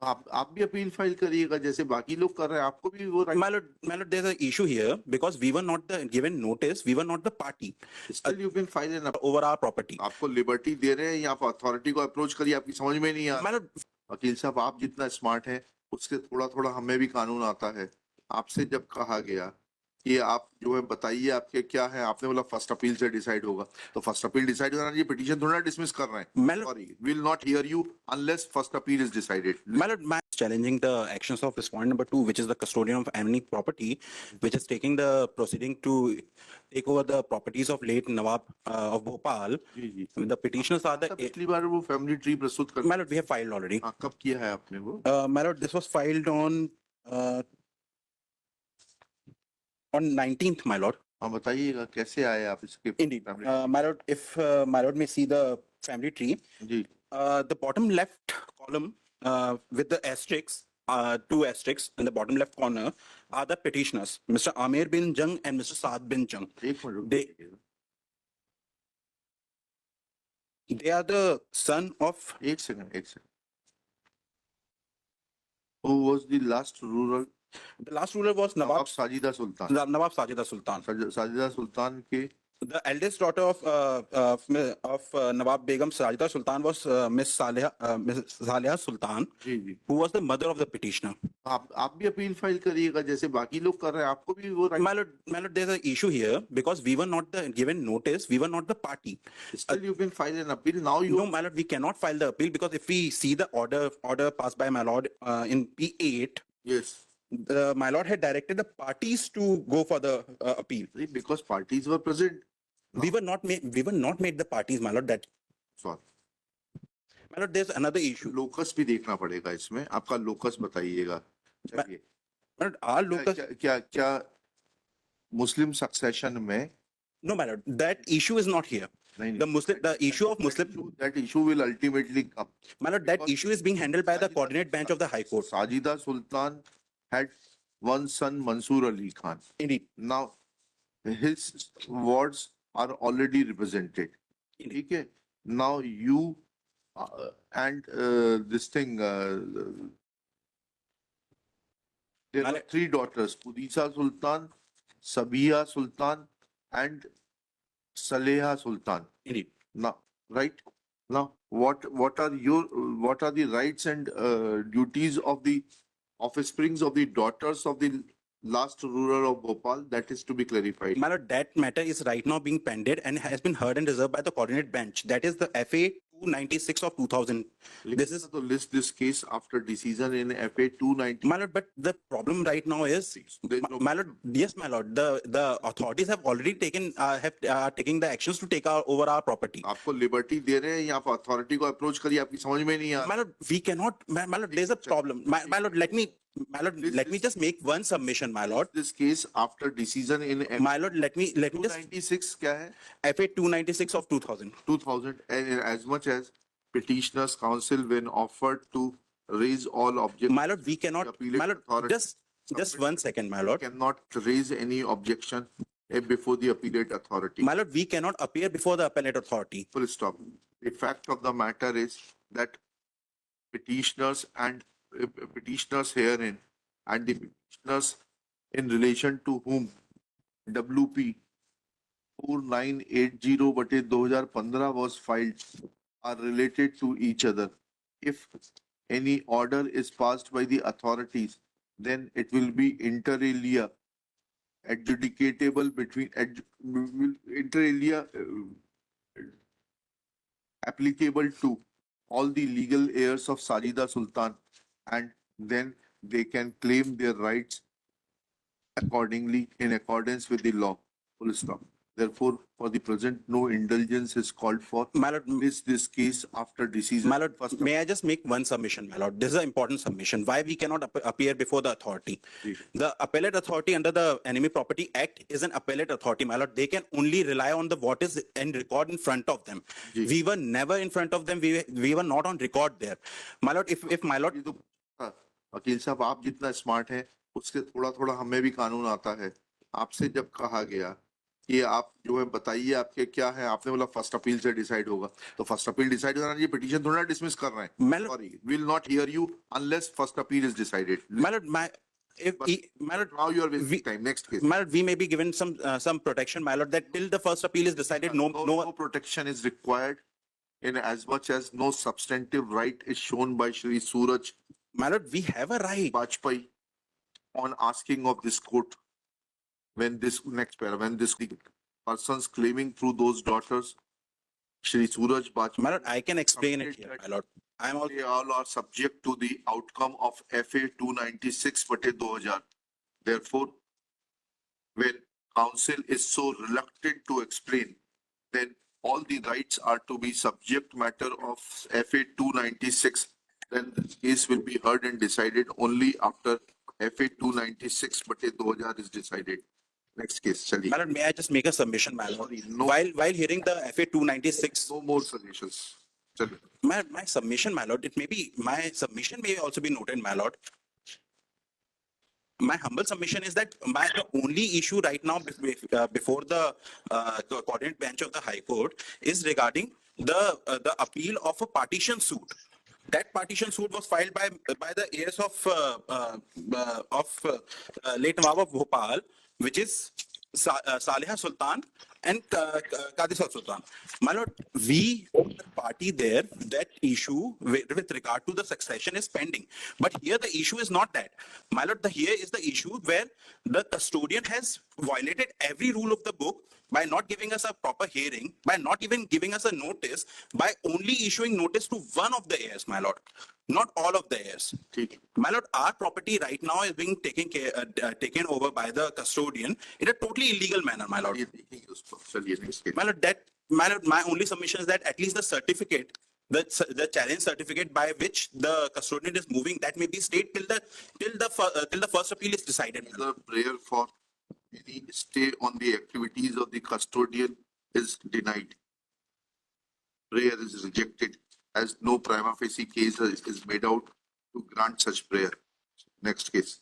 आप भी appeal file करिएगा जैसे बाकी लोग कर रहे हैं, आपको भी वो right. My lord, there's an issue here because we were not the given notice. We were not the party still you can file an. over our property. आपको लिबर्टी दे रहे हैं या आप अथॉरिटी को अप्रोच करिए, आपकी समझ में नहीं आ My रहा। lord, वकील साहब आप जितना स्मार्ट है उससे थोड़ा थोड़ा हमें भी कानून आता है। आपसे जब कहा गया कि आप जो है बताइए आपके क्या है, आपने बोला फर्स्ट अपील से डिसाइड होगा, तो फर्स्ट अपील डिसाइड होना, ये पिटीशन थोड़ा डिसमिस कर रहे हैं। Mal- sorry, will not hear you unless first appeal is decided. My lord, my challenging the actions of respondent number 2, which is the custodian of any property, which is taking the proceeding to take over the properties of late Nawab of Bhopal. जी जी। The petitioners are the. पिछली बार वो family tree प्रस्तुत कर। My lord, we have filed already. हाँ, कब किया है आपने वो? My lord, this was filed uh, on 19th, my lord. हाँ बताइएगा कैसे आए आप इसके। Indeed. My lord, if my lord may see the family tree, जी the bottom left column with the asterisks, two asterisks in the bottom left corner are the petitioners, Mr. Amir bin Jung and Mr. Saad bin Jung. एक minute They they are the son of. एक second एक second. Who was the last ruler? The last ruler was Nawab Nawab Sajida Sultan. Nawab Sajida Sultan. Sajida Sultan के The eldest daughter of Nawab Begum Sajida Sultan was Miss Saliha Sultan, ji ji. who was the mother of the petitioner. आप भी appeal file करिएगा जैसे बाकी लोग कर रहे हैं, आपको भी वो right. My lord, there's an issue here because we were not the given notice. We were not the party. Still you can file an appeal now. You No, my lord, we cannot file the appeal because if we see the order passed by my lord in P8, yes, my lord had directed the parties to go for the appeal. because parties were present. No. We were not made the parties, my lord. That Sorry. my lord, there's another issue. Locus भी देखना पड़ेगा इसमें, आपका locus बताइएगा। चलिए, My lord, our locus. क्या मुस्लिम succession में? No, my lord, that issue is not here. The issue of Muslim. That issue will ultimately come. My lord, that issue is being handled by the coordinate bench of the High Court. Sajida Sultan had one son, Mansoor Ali Khan. Indeed. Now, his wards are already represented. ठीक है? Now you and this thing. There are three daughters: Pudisa Sultan, Sabiha Sultan, and Saleha Sultan. Indeed. Now, right now, what are the rights and duties of the offsprings of the daughters of the last ruler of Bhopal? That is to be clarified. My lord, that matter is right now being pended and has been heard and reserved by the coordinate bench. That is the FA 296 of 2000. This is to list this case after decision in FA 290. my lord, but the problem right now is, my lord, yes, my lord, the authorities have already taken taking the actions to take over our property. आपको liberty दे रहे हैं या आप authority को approach करिए, आपकी समझ में नहीं आ रहा। My lord, we cannot. My lord, there's a problem. My lord, let me just make one submission, my lord. This case after decision in My lord, let me just 296 क्या है? FA 296 of 2000. 2000, and as much as petitioners counsel when offered to raise all objections. My lord, we cannot. My lord, just 1 second, my lord. Cannot raise any objection before the appellate authority. My lord, we cannot appear before the appellate authority. Full stop. The fact of the matter is that petitioners herein and the petitioners in relation to whom WP 4980/2015 was filed are related to each other. If any order is passed by the authorities, then it will be inter alia adjudicatable between inter alia applicable to all the legal heirs of Sajida Sultan, and then they can claim their rights accordingly in accordance with the law. Full stop. Therefore, for the present, no indulgence is called for. My lord, This case after decision. my lord, may I just make one submission, my lord? This is an important submission. Why we cannot appear before the authority? The appellate authority under the Enemy Property Act is an appellate authority, my lord. They can only rely on the what is in record in front of them. We were never in front of them. We were not on record there, my lord. If my lord. वकील साहब आप जितना smart है उससे थोड़ा थोड़ा हमें भी कानून आता है। आपसे जब कहा गया कि आप जो है बताइए आपके क्या है, आपने बोला फर्स्ट अपील से डिसाइड होगा, तो फर्स्ट अपील डिसाइड होना, ये पिटीशन थोड़ा डिसमिस कर रहे हैं। My lord, sorry, will not hear you unless first appeal is decided. my lord, my lord, now you are wasting we, time, next case. my lord, we may be given some protection, my lord, that till the first appeal is decided, No protection is required in as much as no substantive right is shown by Shri Suraj my lord, we have a right. Bajpai on asking of this court, when this next para, when this persons claiming through those daughters, Shri Suraj My Bajpai, lord, I can explain it submit here, that my lord. I am also, they all are subject to the outcome of FA 296/2000. Therefore, when counsel is so reluctant to explain, then all the rights are to be subject matter of FA 296. Then the case will be heard and decided only after FA 296/2000 is decided. Next case, chaliye. my lord, may I just make a submission, my lord? Sorry, no. While hearing the FA 296, No more suggestions. Chaliye. my submission, my lord, my submission may also be noted, my lord. My humble submission is that the only issue right now before the coordinate bench of the High Court is regarding the appeal of a partition suit. That partition suit was filed by the heirs of late Nawab of Bhopal, which is Saliha Sultan and Qadisat Sultan. My lord, we the party there, that issue with regard to the succession is pending. But here the issue is not that. My lord, here is the issue where the custodian has violated every rule of the book by not giving us a proper hearing, by not even giving us a notice, by only issuing notice to one of the heirs, my lord, not all of the heirs. ठीक. My lord, our property right now is being taken over by the custodian in a totally illegal manner, my lord. ये देखेंगे उसको. चलिए next case. My lord, my only submission is that at least the certificate, the challenge certificate by which the custodian is moving, that may be stayed till the first appeal is decided. my lord. The prayer for any stay on the activities of the custodian is denied. Prayer is rejected as no prima facie case is made out to grant such prayer. Next case.